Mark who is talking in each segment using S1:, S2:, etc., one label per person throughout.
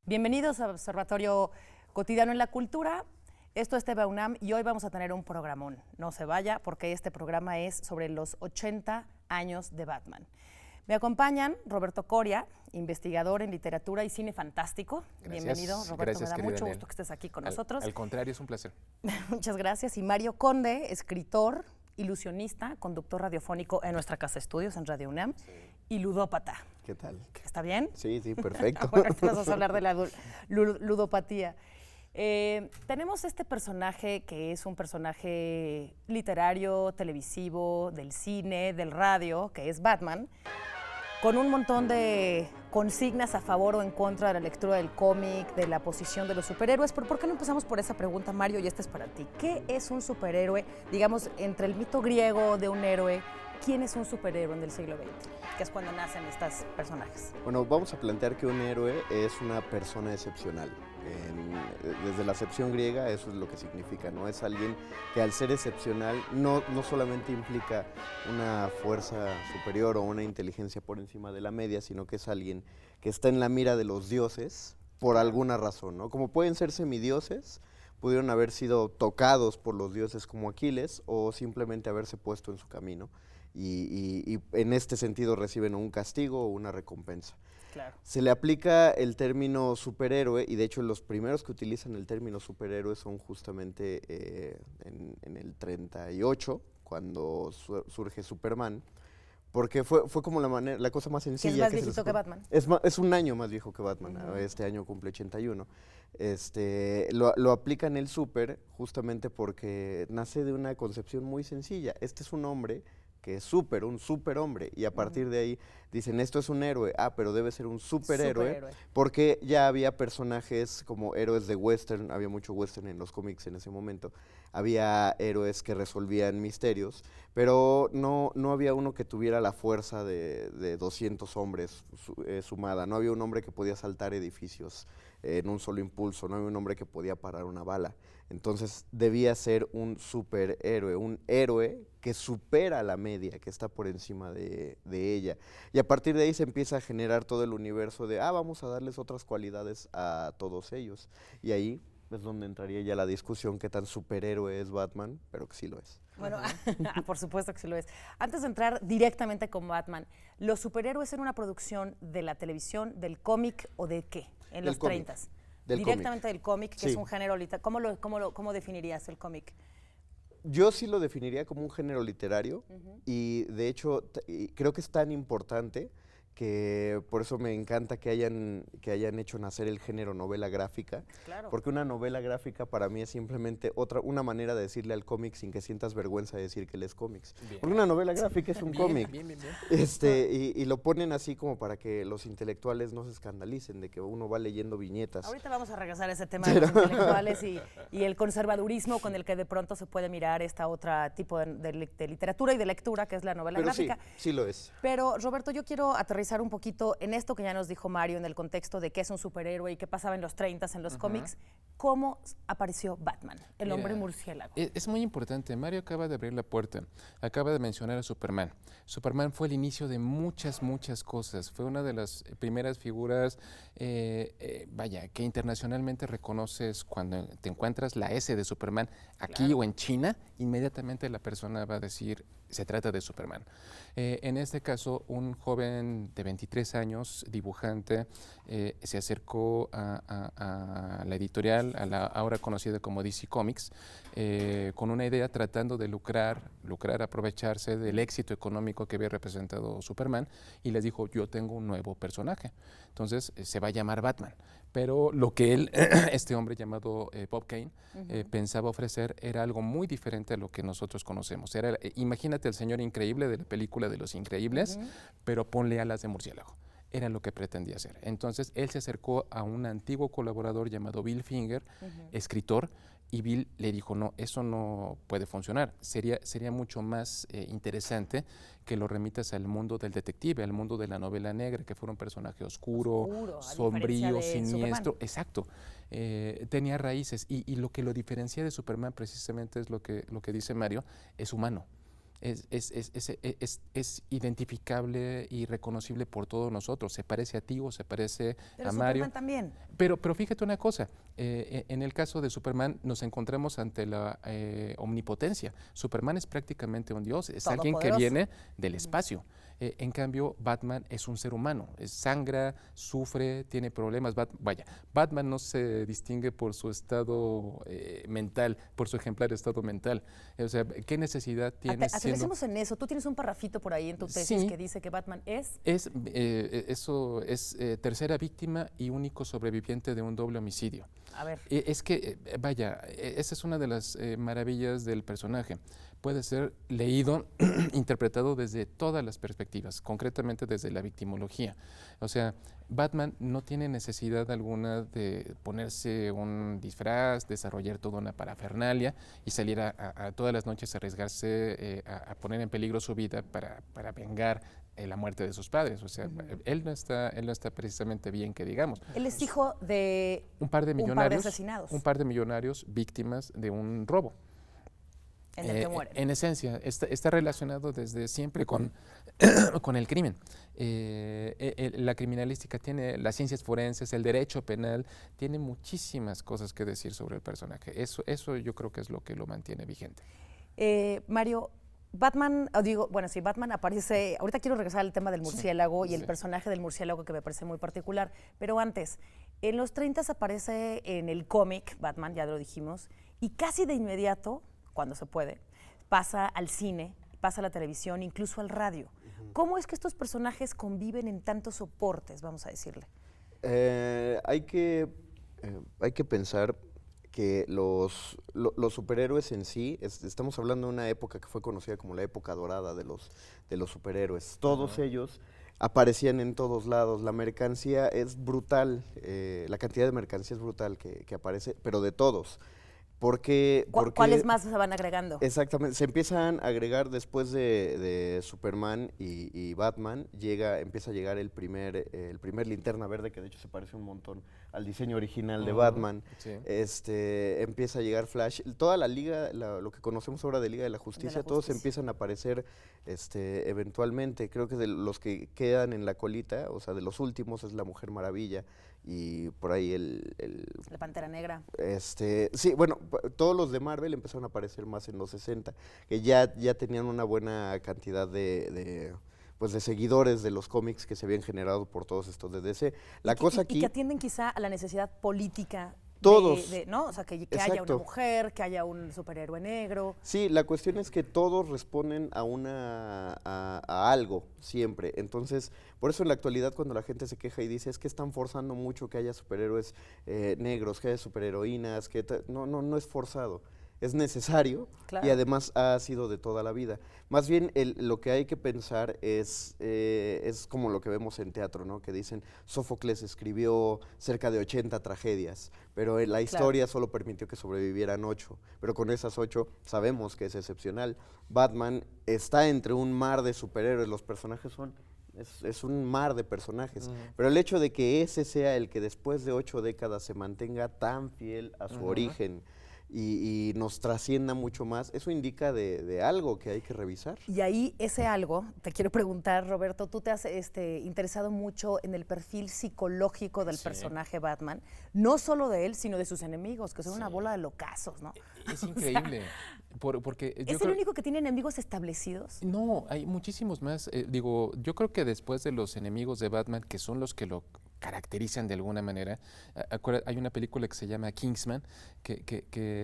S1: Bienvenidos a Observatorio Cotidiano en la Cultura. Esto es TV UNAM y hoy vamos a tener un programón. No se vaya porque este programa es sobre los 80 años de Batman. Me acompañan Roberto Coria, investigador en literatura y cine fantástico.
S2: Gracias.
S1: Bienvenido, Roberto.
S2: Gracias,
S1: me da mucho
S2: Daniel.
S1: gusto que estés aquí con nosotros.
S2: Al contrario, es un placer.
S1: Muchas gracias. Y Mario Conde, escritor, ilusionista, conductor radiofónico en nuestra casa de estudios en Radio UNAM y ludópata.
S3: ¿Qué tal?
S1: ¿Está bien?
S3: Sí, perfecto.
S1: Bueno, aquí nos vamos a hablar de la ludopatía. Tenemos este personaje que es un personaje literario, televisivo, del cine, del radio, que es Batman, con un montón de consignas a favor o en contra de la lectura del cómic, de la posición de los superhéroes. Pero ¿por qué no empezamos por esa pregunta, Mario? Y esta es para ti. ¿Qué es un superhéroe? Digamos, entre el mito griego de un héroe, ¿quién es un superhéroe en el siglo XX? Que es cuando nacen estos personajes.
S3: Bueno, vamos a plantear que un héroe es una persona excepcional. Desde la acepción griega eso es lo que significa, ¿no? Es alguien que al ser excepcional no solamente implica una fuerza superior o una inteligencia por encima de la media, sino que es alguien que está en la mira de los dioses por alguna razón, ¿no? Como pueden ser semidioses, pudieron haber sido tocados por los dioses como Aquiles o simplemente haberse puesto en su camino y en este sentido reciben un castigo o una recompensa.
S1: Claro.
S3: Se le aplica el término superhéroe y de hecho los primeros que utilizan el término superhéroe son justamente en el 38, cuando surge Superman, porque fue como la cosa más sencilla.
S1: ¿Es más viejito que Batman?
S3: Es un año más viejo que Batman, este año cumple 81. Lo aplican el super justamente porque nace de una concepción muy sencilla. Este es un hombre que es un superhombre, y a partir de ahí dicen, esto es un héroe, pero debe ser un superhéroe, porque ya había personajes como héroes de western, había mucho western en los cómics en ese momento, había héroes que resolvían misterios, pero no había uno que tuviera la fuerza de 200 hombres sumada, no había un hombre que podía saltar edificios en un solo impulso, no había un hombre que podía parar una bala. Entonces debía ser un superhéroe, un héroe que supera la media, que está por encima de ella. Y a partir de ahí se empieza a generar todo el universo de, vamos a darles otras cualidades a todos ellos. Y ahí es donde entraría ya la discusión qué tan superhéroe es Batman, pero que sí lo es.
S1: Bueno, por supuesto que sí lo es. Antes de entrar directamente con Batman, ¿los superhéroes eran una producción de la televisión, del cómic o de qué en los 30s? Directamente del cómic, que sí. Es un género literario. ¿Cómo definirías el cómic?
S3: Yo sí lo definiría como un género literario y de hecho creo que es tan importante que por eso me encanta que hayan hecho nacer el género novela gráfica,
S1: claro. Porque
S3: una novela gráfica para mí es simplemente una manera de decirle al cómic sin que sientas vergüenza de decir que lees cómics. Porque una novela gráfica es un cómic. Bien. Y lo ponen así como para que los intelectuales no se escandalicen de que uno va leyendo viñetas.
S1: Ahorita vamos a regresar a ese tema de los intelectuales y el conservadurismo con el que de pronto se puede mirar esta otra tipo de literatura y de lectura que es la novela gráfica.
S3: Sí lo es.
S1: Pero Roberto, yo quiero aterrizar un poquito en esto que ya nos dijo Mario en el contexto de qué es un superhéroe y qué pasaba en los 30s en los cómics. ¿Cómo apareció Batman, el hombre murciélago?
S2: Es muy importante. Mario acaba de abrir la puerta. Acaba de mencionar a Superman. Superman fue el inicio de muchas cosas. Fue una de las primeras figuras, que internacionalmente reconoces cuando te encuentras la S de Superman aquí o en China, inmediatamente la persona va a decir, se trata de Superman. En este caso, un joven de 23 años, dibujante, se acercó a la editorial, a la ahora conocida como DC Comics, con una idea tratando de lucrar, aprovecharse del éxito económico que había representado Superman, y les dijo, yo tengo un nuevo personaje, entonces se va a llamar Batman. Pero lo que este hombre llamado Bob Kane, pensaba ofrecer era algo muy diferente a lo que nosotros conocemos. Imagínate el señor increíble de la película de Los Increíbles, pero ponle alas de murciélago. Era lo que pretendía hacer. Entonces él se acercó a un antiguo colaborador llamado Bill Finger, escritor, y Bill le dijo, no, eso no puede funcionar. Sería mucho más interesante que lo remitas al mundo del detective, al mundo de la novela negra, que fuera un personaje oscuro, sombrío, siniestro.
S1: Superman.
S2: Exacto. Tenía raíces y lo que lo diferencia de Superman precisamente es lo que dice Mario, es humano. es identificable y reconocible por todos nosotros. Se parece a ti o se parece
S1: Pero
S2: a Mario.
S1: Superman también.
S2: Pero fíjate una cosa, en el caso de Superman nos encontramos ante la omnipotencia. Superman es prácticamente un dios, es alguien que viene del espacio. En cambio, Batman es un ser humano, sangra, sufre, tiene problemas. Batman no se distingue por su estado mental, por su ejemplar estado mental. O sea, ¿qué necesidad tiene?
S1: Aterricemos en eso. Tú tienes un parrafito por ahí en tu tesis que dice que Batman es...
S2: Eso es tercera víctima y único sobreviviente de un doble homicidio.
S1: A ver.
S2: Es que, esa es una de las maravillas del personaje. Puede ser leído, interpretado desde todas las perspectivas, concretamente desde la victimología. O sea, Batman no tiene necesidad alguna de ponerse un disfraz, desarrollar toda una parafernalia y salir a todas las noches a arriesgarse a poner en peligro su vida para vengar la muerte de sus padres. O sea, él no está precisamente bien, que digamos.
S1: Él es hijo de
S2: un par de millonarios,
S1: asesinados.
S2: Un par de millonarios víctimas de un robo.
S1: En el que mueren.
S2: En esencia, está relacionado desde siempre con el crimen. La criminalística tiene, las ciencias forenses, el derecho penal, tiene muchísimas cosas que decir sobre el personaje. Eso yo creo que es lo que lo mantiene vigente.
S1: Mario, Batman aparece, ahorita quiero regresar al tema del murciélago y el personaje del murciélago que me parece muy particular, pero antes, en los 30 aparece en el cómic Batman, ya lo dijimos, y casi de inmediato, cuando se puede, pasa al cine, pasa a la televisión, incluso al radio. ¿Cómo es que estos personajes conviven en tantos soportes, vamos a decirle?
S3: Hay que pensar que los superhéroes en sí, estamos hablando de una época que fue conocida como la época dorada de los superhéroes. Todos ellos aparecían en todos lados, la mercancía es brutal, la cantidad de mercancía es brutal que aparece, pero de todos.
S1: ¿Cuáles más se van agregando?
S3: Exactamente, se empiezan a agregar después de Superman y Batman, empieza a llegar el primer Linterna Verde, que de hecho se parece un montón al diseño original de Batman. Sí. Empieza a llegar Flash, toda la liga, lo que conocemos ahora de Liga de la Justicia, todos empiezan a aparecer eventualmente. Creo que de los que quedan en la colita, o sea, de los últimos es la Mujer Maravilla y por ahí
S1: la Pantera Negra.
S3: Sí, bueno, todos los de Marvel empezaron a aparecer más en los 60, que ya tenían una buena cantidad de seguidores de los cómics que se habían generado por todos estos de DC.
S1: Y que atienden quizá a la necesidad política.
S3: Todos.
S1: ¿No? O sea, que haya una mujer, que haya un superhéroe negro.
S3: Sí, la cuestión es que todos responden a algo, siempre. Entonces, por eso en la actualidad cuando la gente se queja y dice es que están forzando mucho que haya superhéroes negros, que haya superheroínas, no es forzado. Es necesario, claro. Y además ha sido de toda la vida. Más bien lo que hay que pensar es como lo que vemos en teatro, ¿no? Que dicen, Sófocles escribió cerca de 80 tragedias, pero la historia solo permitió que sobrevivieran 8, pero con esas 8 sabemos que es excepcional. Batman está entre un mar de superhéroes, los personajes es un mar de personajes, pero el hecho de que ese sea el que después de 8 décadas se mantenga tan fiel a su origen, y nos trascienda mucho más, eso indica de algo que hay que revisar.
S1: Y ahí ese algo, te quiero preguntar, Roberto, tú te has interesado mucho en el perfil psicológico del personaje Batman, no solo de él, sino de sus enemigos, que son una bola de locazos, ¿no?
S2: Es increíble. Porque
S1: ¿Es el único que tiene enemigos establecidos?
S2: No, hay muchísimos más. Yo creo que después de los enemigos de Batman, que son los que lo caracterizan de alguna manera, hay una película que se llama Kingsman,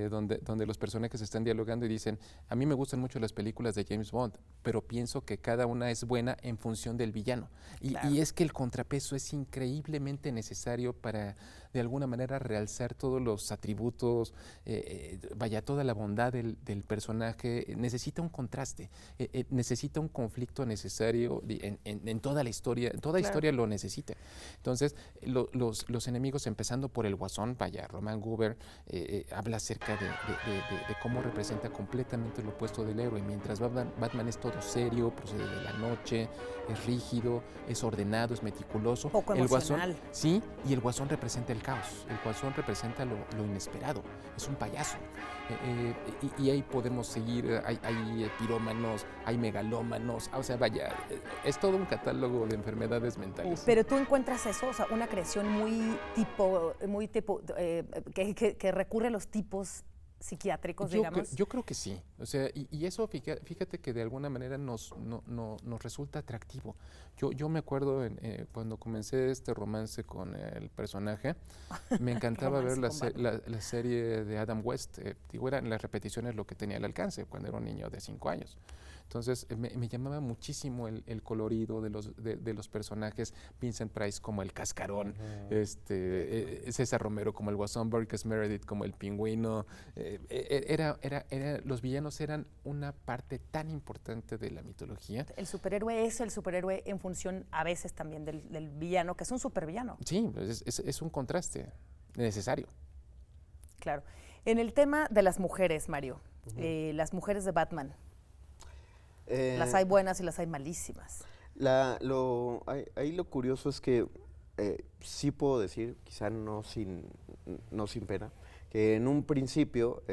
S2: donde los personajes están dialogando y dicen, a mí me gustan mucho las películas de James Bond, pero pienso que cada una es buena en función del villano. Y es que el contrapeso es increíblemente necesario para, de alguna manera, realzar todos los atributos, toda la bondad del personaje. Necesita un contraste, necesita un conflicto necesario en toda la historia, toda historia lo necesita. Entonces, los enemigos, empezando por el Guasón, Román Gruber, habla acerca de cómo representa completamente lo opuesto del héroe, mientras Batman es todo serio, procede de la noche, es rígido, es ordenado, es meticuloso.
S1: Poco emocional.
S2: Sí, y el Guasón representa el caos. El guasón representa lo inesperado, es un payaso. Y ahí podemos seguir, hay pirómanos, hay megalómanos, o sea, vaya, es todo un catálogo de enfermedades mentales.
S1: Pero tú encuentras eso, o sea, una creación muy tipo, que recurre a los tipos psiquiátricos, digamos.
S2: Yo creo que sí, o sea, y eso fíjate que de alguna manera nos resulta atractivo. Yo me acuerdo cuando comencé este romance con el personaje, me encantaba ver la serie de Adam West. Digo, eran las repeticiones lo que tenía al alcance cuando era un niño de 5 años. Entonces me llamaba muchísimo el colorido de los personajes, Vincent Price como el cascarón, César Romero como el guasón, Burgess Meredith como el pingüino. Los villanos eran una parte tan importante de la mitología.
S1: El superhéroe es el superhéroe en función a veces también del villano, que es un supervillano.
S2: Sí, es un contraste necesario.
S1: Claro. En el tema de las mujeres, Mario, las mujeres de Batman, las hay buenas y las hay malísimas.
S3: Ahí lo curioso es que sí puedo decir, quizá no sin pena, que en un principio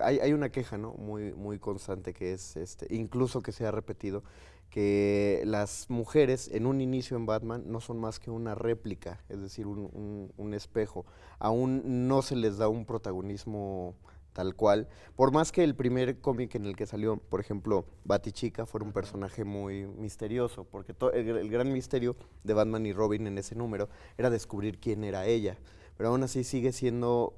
S3: hay una queja, ¿no?, muy constante, que es incluso que se ha repetido, que las mujeres en un inicio en Batman no son más que una réplica, es decir, un espejo. Aún no se les da un protagonismo tal cual, por más que el primer cómic en el que salió, por ejemplo, Batichica, fuera un personaje muy misterioso, porque el gran misterio de Batman y Robin en ese número era descubrir quién era ella, pero aún así sigue siendo,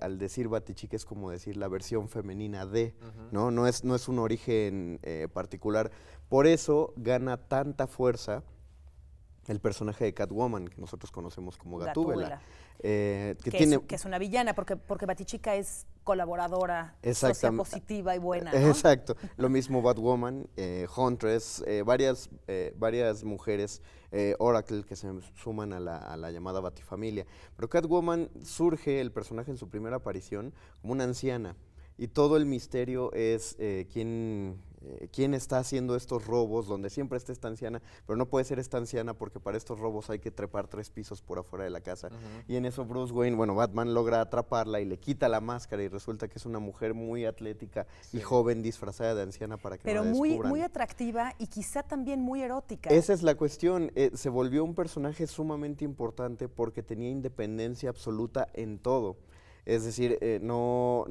S3: al decir Batichica es como decir la versión femenina de, ¿no? No es un origen particular, por eso gana tanta fuerza el personaje de Catwoman, que nosotros conocemos como Gatúbela.
S1: Que es una villana, porque Batichica es colaboradora, socia positiva y buena, ¿no?
S3: Exacto. Lo mismo Batwoman, Huntress, varias mujeres, Oracle, que se suman a la llamada Batifamilia. Pero Catwoman surge, el personaje en su primera aparición, como una anciana. Y todo el misterio es quién está haciendo estos robos, donde siempre está esta anciana, pero no puede ser esta anciana porque para estos robos hay que trepar 3 pisos por afuera de la casa. Y en eso Batman logra atraparla y le quita la máscara y resulta que es una mujer muy atlética y joven disfrazada de anciana para que no la descubran.
S1: Muy atractiva y quizá también muy erótica.
S3: Esa es la cuestión, se volvió un personaje sumamente importante porque tenía independencia absoluta en todo. Es decir, no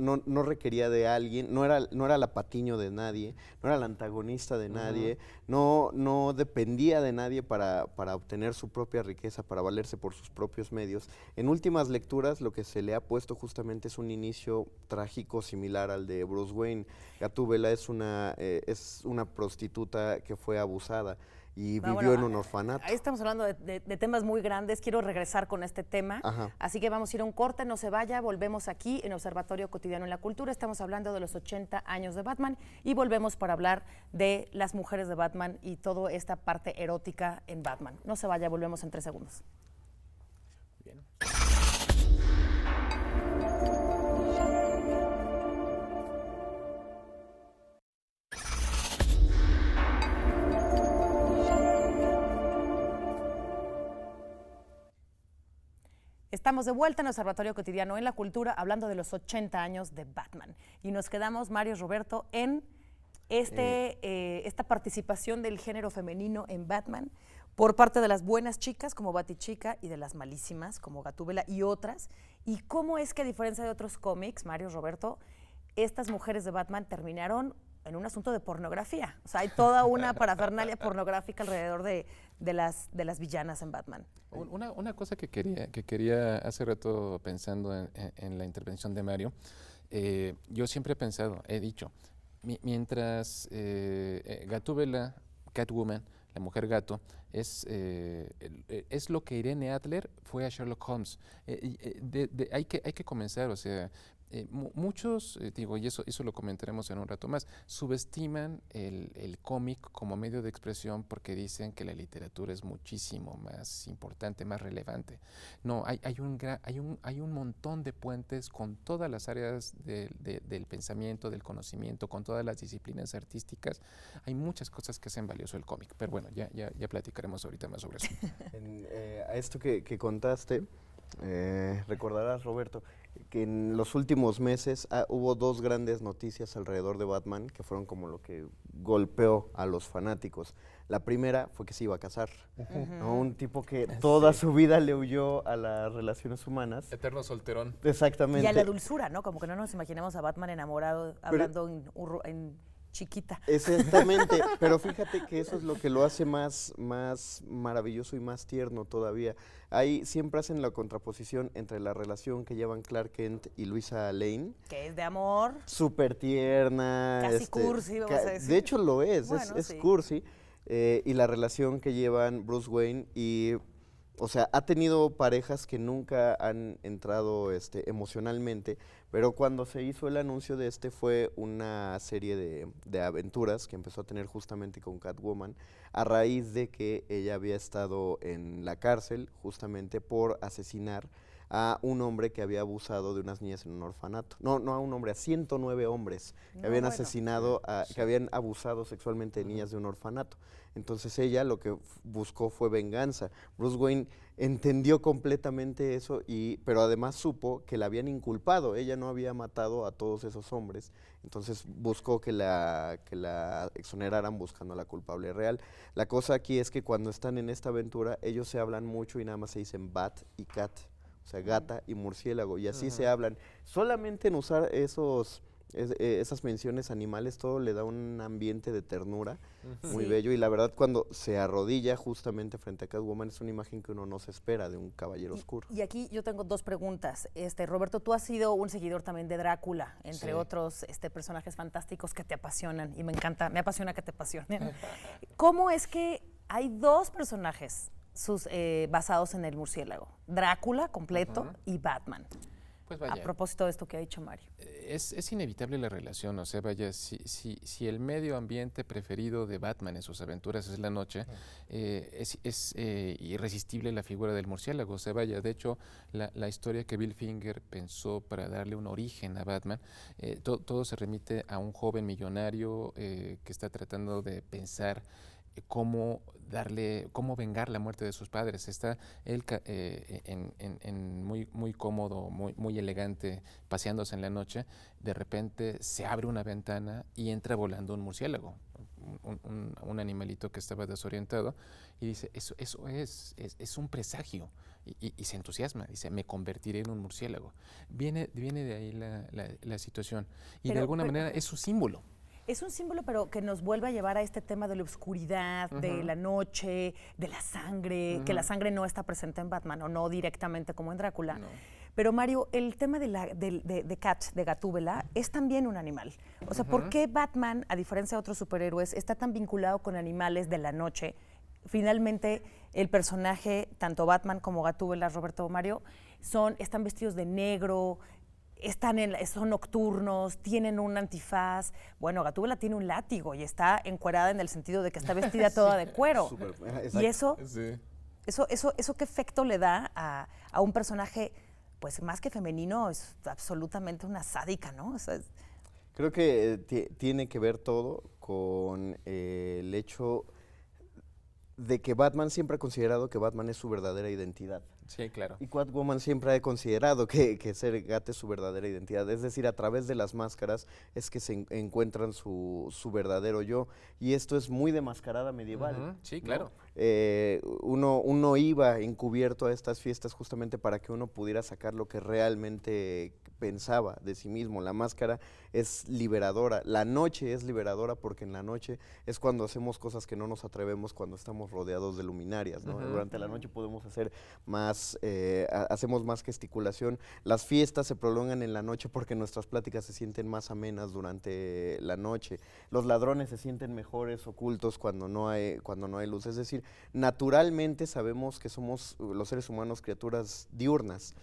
S3: requería de alguien, no era la Patiño de nadie, no era la antagonista de nadie, no dependía de nadie para obtener su propia riqueza, para valerse por sus propios medios. En últimas lecturas lo que se le ha puesto justamente es un inicio trágico similar al de Bruce Wayne. Gatúbela es una prostituta que fue abusada y vivió en un orfanato.
S1: Ahí estamos hablando de temas muy grandes, quiero regresar con este tema, así que vamos a ir a un corte, no se vaya, volvemos aquí en Observatorio Cotidiano en la Cultura, estamos hablando de los 80 años de Batman y volvemos para hablar de las mujeres de Batman y toda esta parte erótica en Batman. No se vaya, volvemos en 3 segundos. Bien. Estamos de vuelta en Observatorio Cotidiano en la Cultura hablando de los 80 años de Batman. Y nos quedamos, Mario Roberto, en esta participación del género femenino en Batman por parte de las buenas chicas como Batichica y de las malísimas como Gatúbela y otras. Y cómo es que, a diferencia de otros cómics, Mario Roberto, estas mujeres de Batman terminaron en un asunto de pornografía. O sea, hay toda una parafernalia pornográfica alrededor de las villanas en Batman.
S2: Una cosa que quería hace rato pensando en la intervención de Mario, yo siempre he pensado, he dicho, mientras Gatúbela, Catwoman, la mujer gato, es lo que Irene Adler fue a Sherlock Holmes. Hay que comenzar, o sea, muchos, y eso lo comentaremos en un rato más, subestiman el cómic como medio de expresión porque dicen que la literatura es muchísimo más importante, más relevante. No, hay un montón de puentes con todas las áreas del pensamiento, del conocimiento, con todas las disciplinas artísticas. Hay muchas cosas que hacen valioso el cómic, pero bueno, ya platicaremos ahorita más sobre eso.
S3: A esto que contaste, Recordarás, Roberto, que en los últimos meses hubo dos grandes noticias alrededor de Batman que fueron como lo que golpeó a los fanáticos. La primera fue que se iba a casar, ¿no? Un tipo que toda su vida le huyó a las relaciones humanas.
S2: Eterno solterón.
S3: Exactamente.
S1: Y a la dulzura, ¿no? Como que no nos imaginamos a Batman enamorado hablando en chiquita.
S3: Exactamente, pero fíjate que eso es lo que lo hace más maravilloso y más tierno todavía. Ahí siempre hacen la contraposición entre la relación que llevan Clark Kent y Luisa Lane.
S1: Que es de amor.
S3: Súper tierna.
S1: Casi cursi, vamos a decir.
S3: De hecho lo es,
S1: Bueno,
S3: es
S1: sí.
S3: cursi. Y la relación que llevan Bruce Wayne y... O sea, ha tenido parejas que nunca han entrado emocionalmente, pero cuando se hizo el anuncio de fue una serie de aventuras que empezó a tener justamente con Catwoman, a raíz de que ella había estado en la cárcel justamente por asesinar a un hombre que había abusado de unas niñas en un orfanato. No a un hombre, a 109 hombres que habían asesinado, que habían abusado sexualmente de niñas de un orfanato. Entonces ella lo que buscó fue venganza. Bruce Wayne entendió completamente eso, pero además supo que la habían inculpado. Ella no había matado a todos esos hombres. Entonces buscó que la exoneraran buscando a la culpable real. La cosa aquí es que cuando están en esta aventura, ellos se hablan mucho y nada más se dicen Bat y Cat. O sea, gata y murciélago, y así se hablan. Solamente en usar esas menciones animales, todo le da un ambiente de ternura muy bello. Y la verdad, cuando se arrodilla justamente frente a Catwoman, es una imagen que uno no se espera de un caballero oscuro.
S1: Y aquí yo tengo dos preguntas. Roberto, tú has sido un seguidor también de Drácula, entre otros personajes fantásticos que te apasionan, y me apasiona que te apasionen. ¿Cómo es que hay dos personajes basados en el murciélago? Drácula completo y Batman.
S2: Pues vaya,
S1: a propósito de esto que ha dicho Mario.
S2: Es inevitable la relación, o sea, vaya, si el medio ambiente preferido de Batman en sus aventuras es la noche, es irresistible la figura del murciélago, o sea, vaya, de hecho, la historia que Bill Finger pensó para darle un origen a Batman, todo se remite a un joven millonario que está tratando de pensar cómo vengar la muerte de sus padres. Está él muy cómodo, muy elegante, paseándose en la noche. De repente se abre una ventana y entra volando un murciélago, un animalito que estaba desorientado, y dice, eso es un presagio. Y se entusiasma, dice, me convertiré en un murciélago. Viene de ahí la situación. Y de alguna manera es su símbolo.
S1: Es un símbolo, pero que nos vuelve a llevar a este tema de la oscuridad, de la noche, de la sangre, que la sangre no está presente en Batman, o no directamente como en Drácula. No. Pero Mario, el tema de Cat, de Gatúbela, es también un animal. O sea, ¿por qué Batman, a diferencia de otros superhéroes, está tan vinculado con animales de la noche? Finalmente, el personaje, tanto Batman como Gatúbela, Roberto, Mario, están vestidos de negro, son nocturnos, tienen un antifaz. Bueno, Gatúbela tiene un látigo y está encuerada en el sentido de que está vestida toda de cuero. Y eso ¿qué efecto le da a un personaje, pues más que femenino, es absolutamente una sádica, ¿no? O sea,
S3: creo que tiene que ver todo con el hecho de que Batman siempre ha considerado que Batman es su verdadera identidad.
S2: Sí, claro.
S3: Y Catwoman siempre ha considerado que ser Gat es su verdadera identidad. Es decir, a través de las máscaras es que se encuentran su verdadero yo. Y esto es muy de mascarada medieval.
S2: Sí, claro.
S3: Uno iba encubierto a estas fiestas justamente para que uno pudiera sacar lo que realmente pensaba de sí mismo. La máscara es liberadora. La noche es liberadora porque en la noche es cuando hacemos cosas que no nos atrevemos cuando estamos rodeados de luminarias, ¿no? Durante la noche podemos hacer hacemos más gesticulación. Las fiestas se prolongan en la noche porque nuestras pláticas se sienten más amenas durante la noche. Los ladrones se sienten mejores ocultos cuando no hay luz. Es decir, naturalmente sabemos que somos los seres humanos criaturas diurnas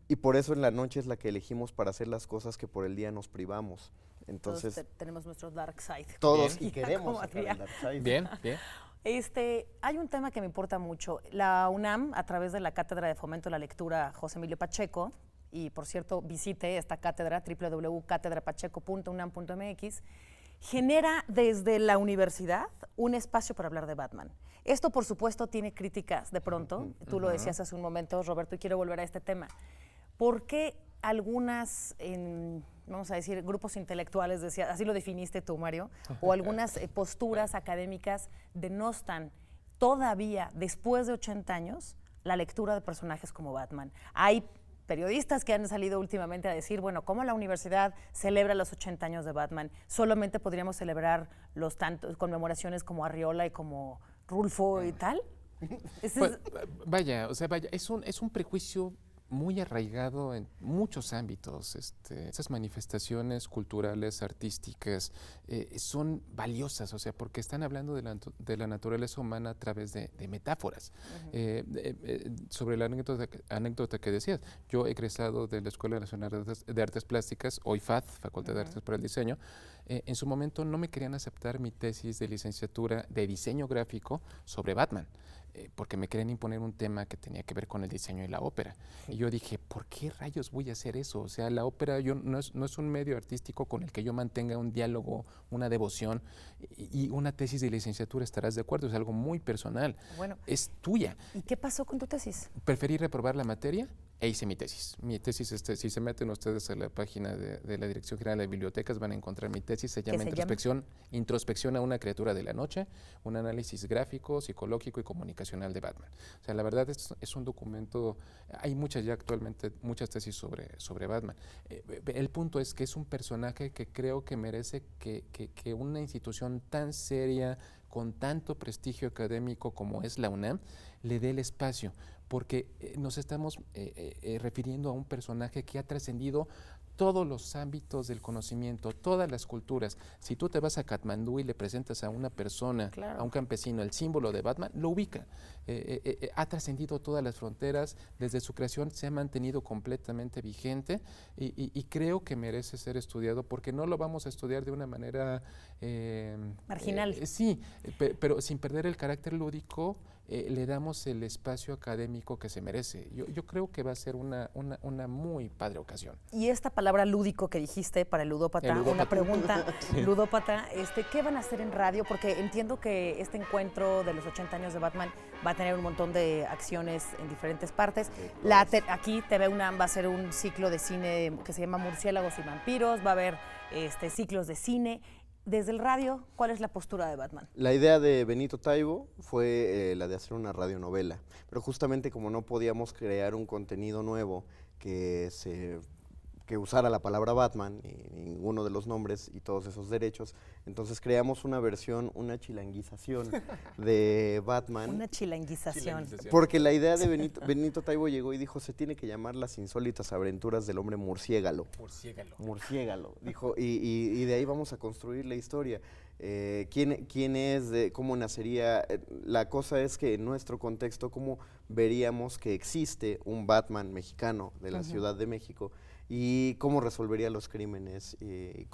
S3: y por eso en la noche es la que elegimos para hacer las cosas que por el día nos privamos. Entonces
S1: todos tenemos nuestro dark side.
S3: Todos y queremos sacar el dark side.
S2: Bien.
S1: Hay un tema que me importa mucho. La UNAM, a través de la Cátedra de Fomento de la Lectura José Emilio Pacheco, y por cierto, visite esta cátedra, www.catedrapacheco.unam.mx, genera desde la universidad un espacio para hablar de Batman. Esto, por supuesto, tiene críticas de pronto. Tú lo decías hace un momento, Roberto, y quiero volver a este tema. ¿Por qué algunas, vamos a decir, grupos intelectuales, decía, así lo definiste tú, Mario, o algunas posturas académicas denostan todavía, después de 80 años, la lectura de personajes como Batman? Hay periodistas que han salido últimamente a decir, bueno, ¿cómo la universidad celebra los 80 años de Batman? Solamente podríamos celebrar los tantos conmemoraciones como Arriola y como Rulfo y tal.
S2: Pues, vaya, es un prejuicio muy arraigado en muchos ámbitos. Esas manifestaciones culturales, artísticas, son valiosas, o sea, porque están hablando de la naturaleza humana a través de metáforas. Sobre la anécdota que decías, yo he egresado de la Escuela Nacional de Artes Plásticas, hoy FAD, Facultad de Artes para el Diseño. En su momento no me querían aceptar mi tesis de licenciatura de diseño gráfico sobre Batman. Porque me querían imponer un tema que tenía que ver con el diseño y la ópera. Y yo dije, ¿por qué rayos voy a hacer eso? O sea, la ópera no es un medio artístico con el que yo mantenga un diálogo, una devoción, y una tesis de licenciatura, estarás de acuerdo, es algo muy personal.
S1: Bueno,
S2: es tuya.
S1: ¿y qué pasó con tu tesis?
S2: Preferí reprobar la materia e hice mi tesis. Mi tesis, si se meten ustedes a la página de la Dirección General de Bibliotecas, van a encontrar mi tesis. Se llama Introspección a una criatura de la noche, un análisis gráfico, psicológico y comunicacional de Batman. O sea, la verdad es un documento, hay actualmente muchas tesis sobre Batman. El punto es que es un personaje que creo que merece que una institución tan seria, con tanto prestigio académico como es la UNAM, le dé el espacio, porque nos estamos refiriendo a un personaje que ha trascendido todos los ámbitos del conocimiento, todas las culturas. Si tú te vas a Katmandú y le presentas a una persona,
S1: claro,
S2: a un campesino, el símbolo de Batman, lo ubica. Ha trascendido todas las fronteras, desde su creación se ha mantenido completamente vigente y creo que merece ser estudiado, porque no lo vamos a estudiar de una manera
S1: marginal.
S2: Sí, pero sin perder el carácter lúdico. Le damos el espacio académico que se merece. Yo creo que va a ser una muy padre ocasión.
S1: Y esta palabra lúdico que dijiste para el ludópata, una pregunta, sí. Ludópata, ¿qué van a hacer en radio? Porque entiendo que este encuentro de los 80 años de Batman va a tener un montón de acciones en diferentes partes. Aquí TV UNAM va a ser un ciclo de cine que se llama Murciélagos y Vampiros, va a haber ciclos de cine. Desde el radio, ¿cuál es la postura de Batman?
S3: La idea de Benito Taibo fue la de hacer una radionovela, pero justamente como no podíamos crear un contenido nuevo que usara la palabra Batman y ninguno de los nombres y todos esos derechos, entonces creamos una versión, una chilanguización de Batman.
S1: Una chilanguización.
S3: Porque la idea de Benito Taibo llegó y dijo, se tiene que llamar Las insólitas aventuras del hombre murciégalo. Murciégalo, dijo, y de ahí vamos a construir la historia. ¿Quién es? ¿Cómo nacería? La cosa es que en nuestro contexto, ¿cómo veríamos que existe un Batman mexicano de la Ciudad de México? Y cómo resolvería los crímenes, y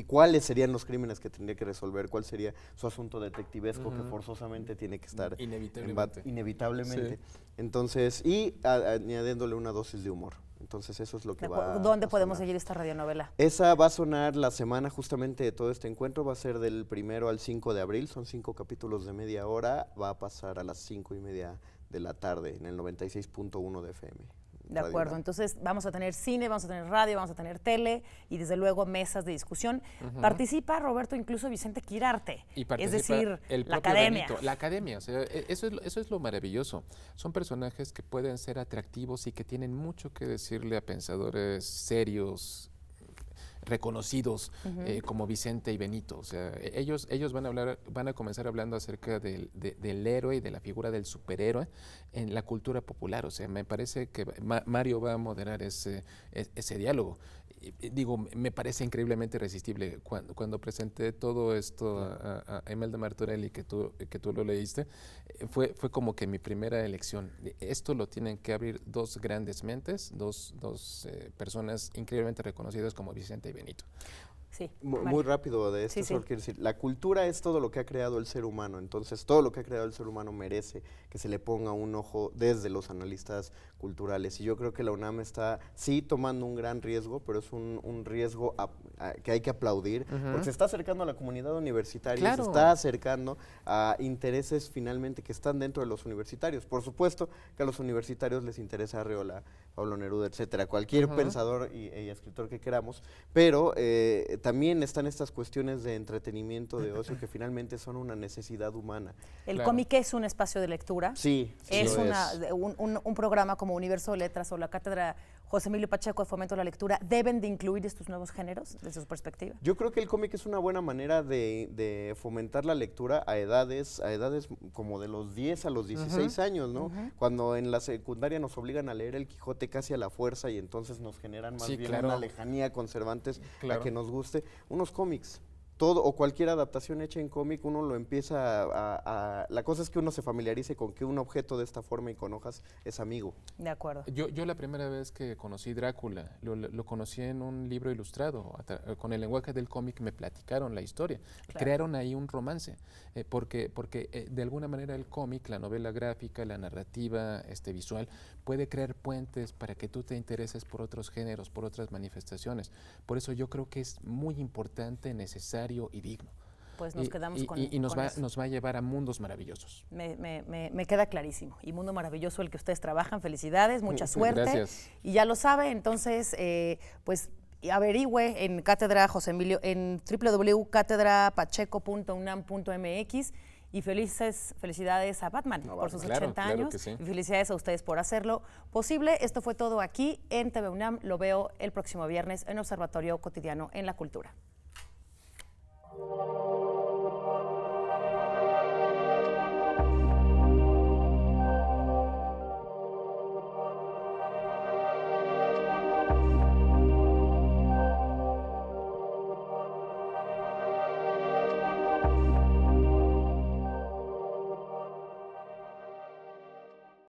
S3: cuáles serían los crímenes que tendría que resolver, cuál sería su asunto detectivesco que forzosamente tiene que estar inevitablemente. Sí. Entonces, y añadiéndole una dosis de humor. Entonces eso es lo que va a
S1: ¿Dónde podemos seguir esta radionovela?
S3: Esa va a sonar la semana justamente de todo este encuentro, va a ser del 1 al 5 de abril, son 5 capítulos de media hora, va a pasar a las 5:30 de la tarde en el 96.1 de FM.
S1: De acuerdo, entonces vamos a tener cine, vamos a tener radio, vamos a tener tele y desde luego mesas de discusión. Participa, Roberto, incluso Vicente Quirarte, es decir, la academia.
S2: Benito, la academia, o sea, eso es lo maravilloso. Son personajes que pueden ser atractivos y que tienen mucho que decirle a pensadores serios, reconocidos como Vicente y Benito. O sea, ellos van a comenzar hablando acerca del héroe y de la figura del superhéroe en la cultura popular. O sea, me parece que Mario va a moderar ese diálogo. Digo, me parece increíblemente irresistible. Cuando presenté todo esto a Imelda Martorelli, que tú lo leíste, fue como que mi primera elección. Esto lo tienen que abrir dos grandes mentes, dos personas increíblemente reconocidas como Vicente y Benito.
S1: Sí,
S3: Muy
S1: Mario.
S3: rápido de esto,
S1: Sí, sí.
S3: solo quiero decir, la cultura es todo lo que ha creado el ser humano, entonces todo lo que ha creado el ser humano merece que se le ponga un ojo desde los analistas culturales. Y yo creo que la UNAM está, sí, tomando un gran riesgo, pero es un riesgo que hay que aplaudir, porque se está acercando a la comunidad universitaria,
S2: Claro.
S3: se está acercando a intereses finalmente que están dentro de los universitarios. Por supuesto que a los universitarios les interesa Arreola, Pablo Neruda, etcétera, cualquier pensador y escritor que queramos, pero también están estas cuestiones de entretenimiento, de ocio, que finalmente son una necesidad humana.
S1: El
S2: Claro.
S1: cómic es un espacio de lectura.
S3: Sí, sí
S1: Es
S3: lo
S1: un programa como Universo de Letras o la Cátedra José Emilio Pacheco de Fomento a la Lectura. ¿Deben de incluir estos nuevos géneros desde su perspectiva?
S3: Yo creo que el cómic es una buena manera de fomentar la lectura a edades como de los 10 a los 16 años, ¿no? Cuando en la secundaria nos obligan a leer el Quijote casi a la fuerza y entonces nos generan más
S2: Sí,
S3: bien
S2: claro.
S3: una lejanía con Cervantes
S2: Claro.
S3: a que nos guste. Unos cómics. Todo o cualquier adaptación hecha en cómic, uno lo empieza la cosa es que uno se familiarice con que un objeto de esta forma y con hojas es amigo.
S1: De acuerdo.
S2: Yo la primera vez que conocí Drácula, lo conocí en un libro ilustrado, con el lenguaje del cómic me platicaron la historia,
S1: Claro.
S2: crearon ahí un romance, porque de alguna manera el cómic, la novela gráfica, la narrativa visual, puede crear puentes para que tú te intereses por otros géneros, por otras manifestaciones. Por eso yo creo que es muy importante, necesario y digno.
S1: Pues nos quedamos con
S2: nos
S1: con
S2: va,
S1: eso.
S2: nos va a llevar a mundos maravillosos.
S1: Me queda clarísimo. Y mundo maravilloso el que ustedes trabajan. Felicidades, mucha suerte.
S2: Gracias.
S1: Y ya lo sabe, entonces, pues averigüe en Cátedra José Emilio, en www.catedrapacheco.unam.mx. Y felicidades a Batman por sus
S2: Claro,
S1: 80
S2: claro
S1: años.
S2: que sí.
S1: Y felicidades a ustedes por hacerlo posible. Esto fue todo aquí en TV UNAM. Lo veo el próximo viernes en Observatorio Cotidiano en la Cultura.